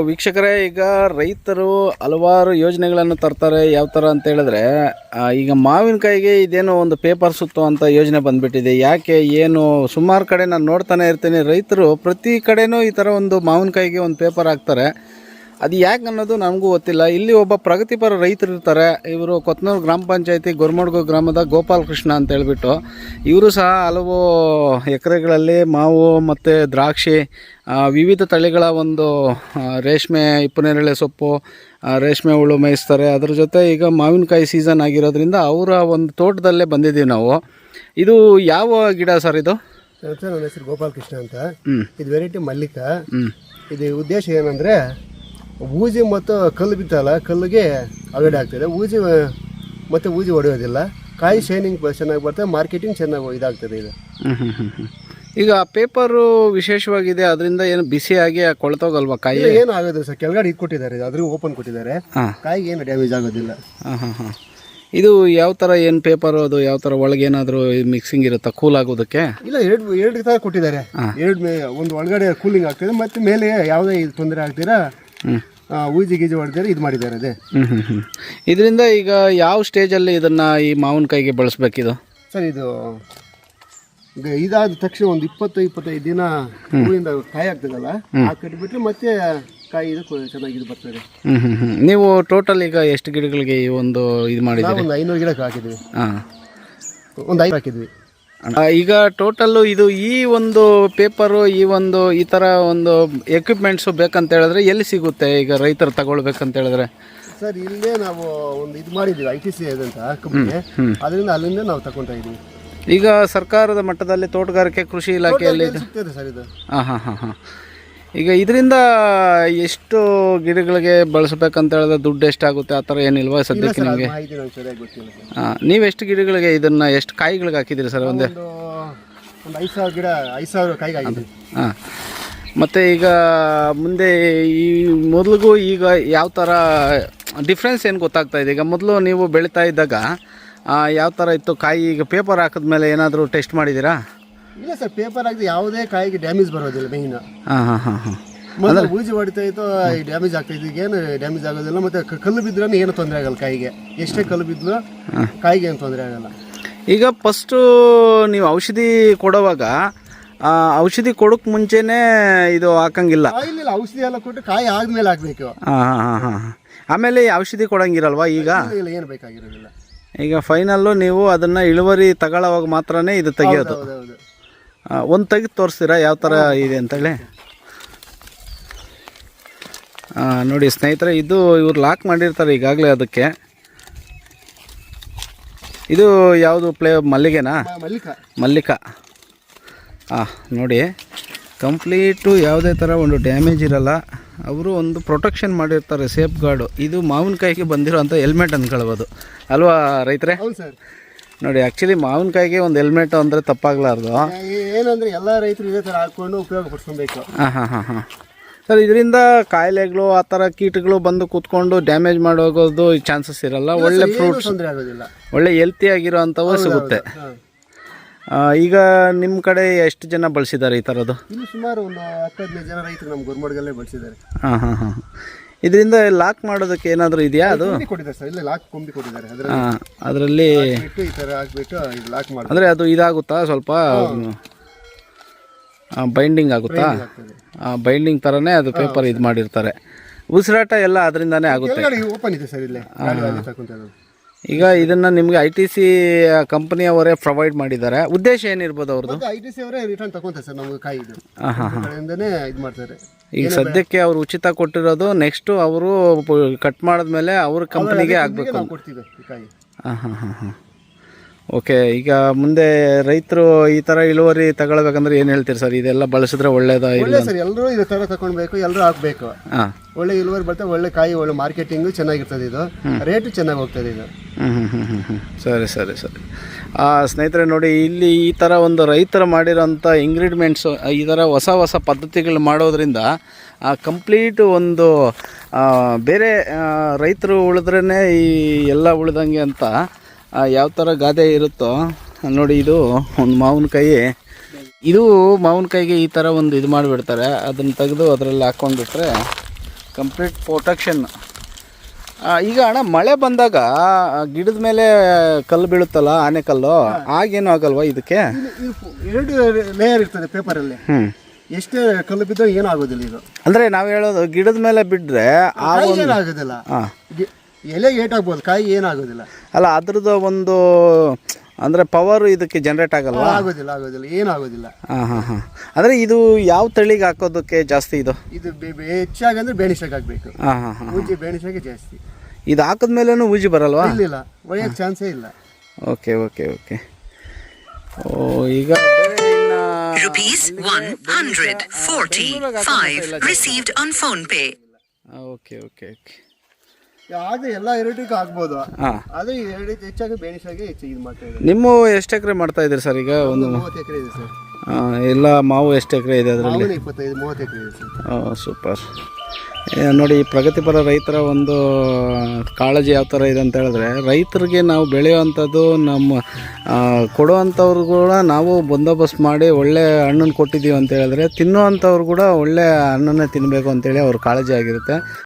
ವೀಕ್ಷಕರೇ, ಈಗ ರೈತರು ಹಲವಾರು ಯೋಜನೆಗಳನ್ನು ತರ್ತಾರೆ. ಯಾವ ಥರ ಅಂತ ಹೇಳಿದ್ರೆ, ಈಗ ಮಾವಿನಕಾಯಿಗೆ ಇದೇನೋ ಒಂದು ಪೇಪರ್ ಸುತ್ತು ಅಂತ ಯೋಜನೆ ಬಂದುಬಿಟ್ಟಿದೆ. ಯಾಕೆ ಏನು ಸುಮಾರು ಕಡೆ ನಾನು ನೋಡ್ತಾನೆ ಇರ್ತೀನಿ, ರೈತರು ಪ್ರತಿ ಕಡೆನೂ ಈ ಥರ ಒಂದು ಮಾವಿನಕಾಯಿಗೆ ಒಂದು ಪೇಪರ್ ಹಾಕ್ತಾರೆ. ಅದು ಯಾಕೆ ಅನ್ನೋದು ನನಗೂ ಗೊತ್ತಿಲ್ಲ. ಇಲ್ಲಿ ಒಬ್ಬ ಪ್ರಗತಿಪರ ರೈತರು ಇರ್ತಾರೆ. ಇವರು ಕೊತ್ನೂರು ಗ್ರಾಮ ಪಂಚಾಯತಿ ಗೊರ್ಮಡ್ಗು ಗ್ರಾಮದ ಗೋಪಾಲಕೃಷ್ಣ ಅಂತ ಹೇಳ್ಬಿಟ್ಟು, ಇವರು ಸಹ ಹಲವು ಎಕರೆಗಳಲ್ಲಿ ಮಾವು ಮತ್ತು ದ್ರಾಕ್ಷಿ, ವಿವಿಧ ತಳಿಗಳ ಒಂದು ರೇಷ್ಮೆ, ಇಪ್ಪನೇರಳೆ ಸೊಪ್ಪು, ರೇಷ್ಮೆ ಹುಳು ಮೇಯಿಸ್ತಾರೆ. ಅದ್ರ ಜೊತೆ ಈಗ ಮಾವಿನಕಾಯಿ ಸೀಸನ್ ಆಗಿರೋದ್ರಿಂದ ಅವರ ಒಂದು ತೋಟದಲ್ಲೇ ಬಂದಿದ್ದೀವಿ ನಾವು. ಇದು ಯಾವ ಗಿಡ ಸರ್ ಇದು? ನನ್ನ ಹೆಸರು ಗೋಪಾಲಕೃಷ್ಣ ಅಂತ. ಇದು ವೆರೈಟಿ ಮಲ್ಲಿಕ. ಇದು ಉದ್ದೇಶ ಏನಂದರೆ, ಊಜಿ ಮತ್ತು ಕಲ್ಲು ಬಿತ್ತಲ್ಲ, ಕಲ್ಲಿಗೆ ಅಗಡೆ ಆಗ್ತದೆ. ಊಜಿ ಹೊಡೆಯೋದಿಲ್ಲ. ಕಾಯಿ ಶೈನಿಂಗ್ ಚೆನ್ನಾಗಿ ಬರ್ತದೆ, ಮಾರ್ಕೆಟಿಂಗ್ ಚೆನ್ನಾಗಿ ಇದಾಗ್ತದೆ ಇದು. ಈಗ ಪೇಪರು ವಿಶೇಷವಾಗಿದೆ, ಅದರಿಂದ ಏನು ಬಿಸಿಯಾಗಿ ಕೊಳ್ತೋಗಲ್ವಾ ಕಾಯಿ? ಏನು ಆಗೋದಿಲ್ಲ ಸರ್, ಕೆಳಗಡೆ ಇದು ಕೊಟ್ಟಿದ್ದಾರೆ, ಅದ್ರ ಓಪನ್ ಕೊಟ್ಟಿದ್ದಾರೆ, ಕಾಯಿಗೆ ಏನು ಡ್ಯಾಮೇಜ್ ಆಗೋದಿಲ್ಲ. ಇದು ಯಾವ ಥರ ಏನು ಪೇಪರು, ಅದು ಯಾವ ಥರ ಒಳಗೆ ಏನಾದರೂ ಮಿಕ್ಸಿಂಗ್ ಇರುತ್ತಾ ಕೂಲ್ ಆಗೋದಕ್ಕೆ? ಇಲ್ಲ, ಎರಡು ಥರ ಕೊಟ್ಟಿದ್ದಾರೆ. ಒಂದು ಒಳಗಡೆ ಕೂಲಿಂಗ್ ಆಗ್ತದೆ, ಮತ್ತು ಮೇಲೆ ಯಾವುದೇ ತೊಂದರೆ ಆಗ್ತೀರಾ ಊಜಿ ಗೀಜಿ ಹೊಡೆದ್ರೆ ಇದು ಮಾಡಿದ್ದಾರೆ. ಅದೇ ಇದರಿಂದ ಈಗ ಯಾವ ಸ್ಟೇಜಲ್ಲಿ ಇದನ್ನು ಈ ಮಾವಿನಕಾಯಿಗೆ ಬಳಸಬೇಕಿದು ಸರ್? ಇದು ಇದಾದ ತಕ್ಷಣ ಒಂದು 20-25 ದಿನ ಹೂವಿಂದ ಕಾಯಿ ಆಗ್ತದಲ್ಲ, ಆ ಕಟ್ಟಿಬಿಟ್ರೆ ಮತ್ತೆ ಕಾಯಿ ಇದು ಚೆನ್ನಾಗಿ ಇದು ಬರ್ತದೆ. ನೀವು ಟೋಟಲ್ ಈಗ ಎಷ್ಟು ಗಿಡಗಳಿಗೆ ಈ ಒಂದು ಇದು ಮಾಡಿದ್ದೀರಿ? ಒಂದು 500 ಗಿಡಕ್ಕೆ ಹಾಕಿದ್ವಿ. ಒಂದು 5 ಹಾಕಿದ್ವಿ. ಈಗ ಟೋಟಲ್ಲು ಇದು ಈ ಒಂದು ಪೇಪರು, ಈ ಥರ ಒಂದು ಎಕ್ವಿಪ್ಮೆಂಟ್ಸು ಬೇಕಂತ ಹೇಳಿದ್ರೆ ಎಲ್ಲಿ ಸಿಗುತ್ತೆ ಈಗ ರೈತರು ತಗೊಳ್ಬೇಕಂತ ಹೇಳಿದ್ರೆ? ಸರ್, ಇಲ್ಲೇ ನಾವು ಒಂದು ಇದು ಮಾಡಿದ್ದೀವಿ, ITC ಅಂತ ಕಂಪನಿ, ಅದರಿಂದ ಅಲ್ಲಿಂದ ನಾವು ತಗೊಳ್ತಾ ಇದ್ದೀವಿ. ಈಗ ಸರ್ಕಾರದ ಮಟ್ಟದಲ್ಲಿ ತೋಟಗಾರಿಕೆ ಕೃಷಿ ಇಲಾಖೆಯಲ್ಲಿ ಸಿಗ್ತದೆ ಸರ್ ಇದು. ಹಾಂ. ಈಗ ಇದರಿಂದ ಎಷ್ಟು ಗಿಡಗಳಿಗೆ ಬಳಸಬೇಕಂತ ಹೇಳಿದ್ರೆ ದುಡ್ಡು ಎಷ್ಟಾಗುತ್ತೆ, ಆ ಥರ ಏನಿಲ್ವಾ ಸದ್ಯಕ್ಕೆ ನಿಮಗೆ? ನೀವು ಎಷ್ಟು ಗಿಡಗಳಿಗೆ ಇದನ್ನು ಎಷ್ಟು ಕಾಯಿಗಳಿಗೆ ಹಾಕಿದ್ದೀರಿ ಸರ್? ಒಂದು 5,000 ಗಿಡ, 5,000 ಕಾಯಿಗೆ ಹಾಕಿದ್ದೀವಿ. ಹಾಂ. ಮತ್ತು ಈಗ ಮುಂದೆ ಈ ಮೊದಲಿಗೂ ಈಗ ಯಾವ ಥರ ಡಿಫ್ರೆನ್ಸ್ ಏನು ಗೊತ್ತಾಗ್ತಾ ಇದೆ? ಈಗ ಮೊದಲು ನೀವು ಬೆಳೀತಾ ಇದ್ದಾಗ ಯಾವ ಥರ ಇತ್ತು ಕಾಯಿ? ಈಗ ಪೇಪರ್ ಹಾಕಿದ್ಮೇಲೆ ಏನಾದರೂ ಟೆಸ್ಟ್ ಮಾಡಿದ್ದೀರಾ? ಇಲ್ಲ ಸರ್, ಪೇಪರ್ ಹಾಕಿದ್ರೆ ಯಾವುದೇ ಕಾಯಿಗೆ ಡ್ಯಾಮೇಜ್ ಬರೋದಿಲ್ಲ. ಮೇಯ್ನ ಮೊದಲು ಊಜಿ ಹೊಡಿತಾ ಇತ್ತು, ಡ್ಯಾಮೇಜ್ ಆಗ್ತಾ ಇತ್ತು. ಏನು ಡ್ಯಾಮೇಜ್ ಆಗೋದಿಲ್ಲ. ಮತ್ತು ಕಲ್ಲು ಬಿದ್ರೂ ಏನು ತೊಂದರೆ ಆಗಲ್ಲ ಕಾಯಿಗೆ. ಎಷ್ಟೇ ಕಲ್ಲು ಬಿದ್ದರೂ ಕಾಯಿಗೆ ಏನು ತೊಂದರೆ ಆಗಲ್ಲ. ಈಗ ಫಸ್ಟು ನೀವು ಔಷಧಿ ಕೊಡುವಾಗ ಔಷಧಿ ಕೊಡೋಕ್ಕೆ ಮುಂಚೆನೇ ಇದು ಹಾಕಂಗಿಲ್ಲ? ಇಲ್ಲ, ಔಷಧಿ ಎಲ್ಲ ಕೊಟ್ಟು ಕಾಯಿ ಆದ್ಮೇಲೆ ಹಾಕಬೇಕು. ಹಾಂ. ಆಮೇಲೆ ಔಷಧಿ ಕೊಡಂಗಿರಲ್ವಾ ಈಗ? ಇಲ್ಲ, ಏನು ಬೇಕಾಗಿರೋದಿಲ್ಲ. ಈಗ ಫೈನಲ್ಲು ನೀವು ಅದನ್ನು ಇಳುವರಿ ತಗೊಳ್ಳೋವಾಗ ಮಾತ್ರನೇ ಇದು ತೆಗಿಯೋದು. ಒಂದು ತೆಗೆದು ತೋರಿಸ್ತೀರಾ ಯಾವ ಥರ ಇದೆ ಅಂತೇಳಿ? ನೋಡಿ ಸ್ನೇಹಿತರೆ, ಇದು ಇವ್ರು ಲಾಕ್ ಮಾಡಿರ್ತಾರೆ ಈಗಾಗಲೇ ಅದಕ್ಕೆ. ಇದು ಯಾವುದು ಮಲ್ಲಿಗೆನಾ? ಮಲ್ಲಿಕ. ನೋಡಿ, ಕಂಪ್ಲೀಟು ಯಾವುದೇ ಥರ ಒಂದು ಡ್ಯಾಮೇಜ್ ಇರಲ್ಲ. ಅವರು ಒಂದು ಪ್ರೊಟೆಕ್ಷನ್ ಮಾಡಿರ್ತಾರೆ, ಸೇಫ್ ಗಾರ್ಡು. ಇದು ಮಾವಿನಕಾಯಿಗೆ ಬಂದಿರೋ ಅಂಥ ಹೆಲ್ಮೆಟ್ ಅಂದ್ಕೊಳ್ಬೋದು ಅಲ್ವಾ ರೈತರೇ? ಹೌದು ಸರ್. ನೋಡಿ, ಆ್ಯಕ್ಚುಲಿ ಮಾವಿನಕಾಯಿಗೆ ಒಂದು ಹೆಲ್ಮೆಟ್ ಅಂದರೆ ತಪ್ಪಾಗಲಾರ್ದು. ಏನಂದರೆ ಎಲ್ಲ ರೈತರು ಇದೇ ಥರ ಹಾಕ್ಕೊಂಡು ಉಪಯೋಗ ಪಡಿಸ್ಕೊಬೇಕು. ಹಾಂ. ಸರ್, ಇದರಿಂದ ಕಾಯಿಲೆಗಳು, ಆ ಥರ ಕೀಟಗಳು ಬಂದು ಕೂತ್ಕೊಂಡು ಡ್ಯಾಮೇಜ್ ಮಾಡೋದು ಚಾನ್ಸಸ್ ಇರಲ್ಲ. ಒಳ್ಳೆ ಫ್ರೂಟ್ಸ್, ತೊಂದರೆ ಆಗೋದಿಲ್ಲ, ಒಳ್ಳೆ ಹೆಲ್ತಿಯಾಗಿರೋ ಅಂಥವು ಸಿಗುತ್ತೆ. ಈಗ ನಿಮ್ಮ ಕಡೆ ಎಷ್ಟು ಜನ ಬಳಸಿದ್ದಾರೆ ಈ ಥರದ್ದು? ಇಲ್ಲಿ ಸುಮಾರು ಒಂದು 10-15 ಜನ ರೈತರು ನಮ್ಮ ಗೊರ್ಮಡ್ಗಲ್ಲೇ ಬಳಸಿದ್ದಾರೆ. ಹಾಂ. ಇದರಿಂದ ಲಾಕ್ ಮಾಡೋದಕ್ಕೆ ಏನಾದರೂ ಇದೆಯಾ? ಅದು ಕೊಟ್ಟಿದ್ದಾರೆ ಸರ್, ಇಲ್ಲಿ ಲಾಕ್ ಕೊಂಬಿ ಕೊಟ್ಟಿದ್ದಾರೆ. ಅದರಲ್ಲಿ ಈ ಥರ ಹಾಕ್ಬಿಟ್ಟು ಇದು ಲಾಕ್ ಮಾಡಿ, ಅಂದರೆ ಅದು ಇದಾಗುತ್ತಾ ಸ್ವಲ್ಪ ಬೈಂಡಿಂಗ್ ಆಗುತ್ತಾ? ಬೈಂಡಿಂಗ್ ಥರನೇ ಅದು ಪೇಪರ್ ಇದು ಮಾಡಿರ್ತಾರೆ. ಉಸಿರಾಟ ಎಲ್ಲ ಅದರಿಂದಾನೇ ಆಗುತ್ತೆ. ಓಪನ್ ಇದೆ ಸರ್ ಇಲ್ಲೇ. ಈಗ ಇದನ್ನು ನಿಮಗೆ ITC ಕಂಪನಿಯವರೇ ಪ್ರೊವೈಡ್ ಮಾಡಿದ್ದಾರೆ. ಉದ್ದೇಶ ಏನಿರ್ಬೋದು ಅವ್ರದ್ದು? ITC ಅವರೇ ರಿಟರ್ನ್ ತಗೊಂತಾರೆ ಸರ್ ನಮಗೆ ಕಾಯಿ. ಇದು ಮಾಡ್ತಾರೆ. ಈಗ ಸದ್ಯಕ್ಕೆ ಅವರು ಉಚಿತ ಕೊಟ್ಟಿರೋದು, ನೆಕ್ಸ್ಟು ಅವರು ಕಟ್ ಮಾಡಿದ್ಮೇಲೆ ಅವ್ರ ಕಂಪನಿಗೆ ಆಗಬೇಕು. ಹಾಂ. ಓಕೆ. ಈಗ ಮುಂದೆ ರೈತರು ಈ ಥರ ಇಳುವರಿ ತಗೊಳ್ಬೇಕಂದ್ರೆ ಏನು ಹೇಳ್ತೀರಿ ಸರ್? ಇದೆಲ್ಲ ಬಳಸಿದ್ರೆ ಒಳ್ಳೇದಾ? ಇಲ್ಲ ಸರ್, ಎಲ್ಲರೂ ಇದೇ ಥರ ತಗೊಳ್ಬೇಕು, ಎಲ್ಲರೂ ಹಾಕಬೇಕು. ಒಳ್ಳೆ ಇಳುವರಿ ಬರ್ತದೆ, ಒಳ್ಳೆ ಕಾಯಿ, ಒಳ್ಳೆ ಮಾರ್ಕೆಟಿಂಗು ಚೆನ್ನಾಗಿರ್ತದೆ, ಇದು ರೇಟು ಚೆನ್ನಾಗಿ ಹೋಗ್ತದೆ ಇದು. ಸರಿ. ಸ್ನೇಹಿತರೆ ನೋಡಿ, ಇಲ್ಲಿ ಈ ಥರ ಒಂದು ರೈತರು ಮಾಡಿರೋಂಥ ಇಂಗ್ರೀಡಿಯೆಂಟ್ಸು, ಈ ಥರ ಹೊಸ ಪದ್ಧತಿಗಳು ಮಾಡೋದ್ರಿಂದ ಕಂಪ್ಲೀಟ್ ಒಂದು ಬೇರೆ ರೈತರು ಉಳಿದ್ರೇ ಈ ಎಲ್ಲ ಉಳಿದಂಗೆ ಅಂತ ಯಾವ ಥರ ಗಾದೆ ಇರುತ್ತೋ ನೋಡಿ. ಇದು ಒಂದು ಮಾವಿನಕಾಯಿಗೆ ಈ ಥರ ಒಂದು ಇದು ಮಾಡಿಬಿಡ್ತಾರೆ. ಅದನ್ನು ತೆಗೆದು ಅದರಲ್ಲಿ ಹಾಕ್ಕೊಂಡ್ಬಿಟ್ರೆ ಕಂಪ್ಲೀಟ್ ಪ್ರೊಟೆಕ್ಷನ್. ಈಗ ಅಣ್ಣ ಮಳೆ ಬಂದಾಗ ಗಿಡದ ಮೇಲೆ ಕಲ್ಲು ಬೀಳುತ್ತಲ್ಲ, ಆನೆಕಲ್ಲು, ಆಗೇನು ಆಗಲ್ವಾ ಇದಕ್ಕೆ? ಎರಡು ಲೇಯರ್ ಇರ್ತದೆ ಪೇಪರಲ್ಲಿ. ಎಷ್ಟೇ ಕಲ್ಲು ಬಿದ್ದರೂ ಏನೂ ಆಗೋದಿಲ್ಲ ಇದು. ಅಂದರೆ ನಾವು ಹೇಳೋದು ಗಿಡದ ಮೇಲೆ ಬಿಟ್ಟರೆ ಏನಾಗೋದಿಲ್ಲ, ಎಲೆ ಏಟಾಗ್ಬೋದು, ಕಾಯಿ ಏನಾಗೋದಿಲ್ಲ. ಅಲ್ಲ, ಅದ್ರದ್ದು ಒಂದು ಅಂದರೆ ಪವರು ಇದಕ್ಕೆ ಜನರೇಟ್ ಆಗಲ್ವಾ? ಆಗೋದಿಲ್ಲ, ಆಗೋದಿಲ್ಲ, ಏನಾಗೋದಿಲ್ಲ. ಹಾಂ. ಅಂದರೆ ಇದು ಯಾವ ತಳಿಗೆ ಹಾಕೋದಕ್ಕೆ ಜಾಸ್ತಿ ಇದು ಹೆಚ್ಚಾಗಿ ಅಂದರೆ ಬೇಣಿಸಾಗಿ ಹಾಕಬೇಕು. ಹಾಂ. ಊಜಿ ಬೇಣಿಸಾಗಿ ಜಾಸ್ತಿ. ಇದು ಹಾಕಿದ್ಮೇಲೂ ಊಜಿ ಬರಲ್ವಾ? ಇಲ್ಲ, ಒಯ್ಯೋಕ್ಕೆ ಚಾನ್ಸೇ ಇಲ್ಲ. ಓಕೆ. ಓ, ಈಗ ₹145 received on PhonePe. ಓಕೆ. ಆದರೆ ಎಲ್ಲ ಎರಡಕ್ಕೂ ಆಗ್ಬೋದು. ಹಾಂ, ಆದರೆ ಹೆಚ್ಚಾಗಿ ಬೇಣಿಸಾಗಿ ಹೆಚ್ಚು ಇದು ಮಾಡ್ತಾ ಇದ್ದಾರೆ. ನಿಮ್ಮ ಎಷ್ಟು ಎಕರೆ ಮಾಡ್ತಾ ಇದ್ದೀರಿ ಸರ್ ಈಗ? ಒಂದು 30 ಎಕರೆ ಇದೆ ಸರ್. ಎಲ್ಲ ಮಾವು ಎಷ್ಟು ಎಕರೆ ಇದೆ ಅದರಲ್ಲಿ? 25-30 ಎಕರೆ ಇದೆ ಸರ್. ಸೂಪರ್. ನೋಡಿ, ಪ್ರಗತಿಪರ ರೈತರ ಒಂದು ಕಾಳಜಿ ಯಾವ ಥರ ಇದೆ ಅಂತ ಹೇಳಿದ್ರೆ, ರೈತರಿಗೆ ನಾವು ಬೆಳೆಯುವಂಥದ್ದು ನಮ್ಮ ಕೊಡುವಂಥವ್ರು ಕೂಡ ನಾವು ಬಂದೋಬಸ್ತ್ ಮಾಡಿ ಒಳ್ಳೆ ಹಣ್ಣನ್ನು ಕೊಟ್ಟಿದ್ದೀವಿ ಅಂತ ಹೇಳಿದ್ರೆ, ತಿನ್ನುವಂಥವ್ರು ಕೂಡ ಒಳ್ಳೆ ಹಣ್ಣನ್ನೇ ತಿನ್ನಬೇಕು ಅಂತೇಳಿ ಅವ್ರ ಕಾಳಜಿ ಆಗಿರುತ್ತೆ.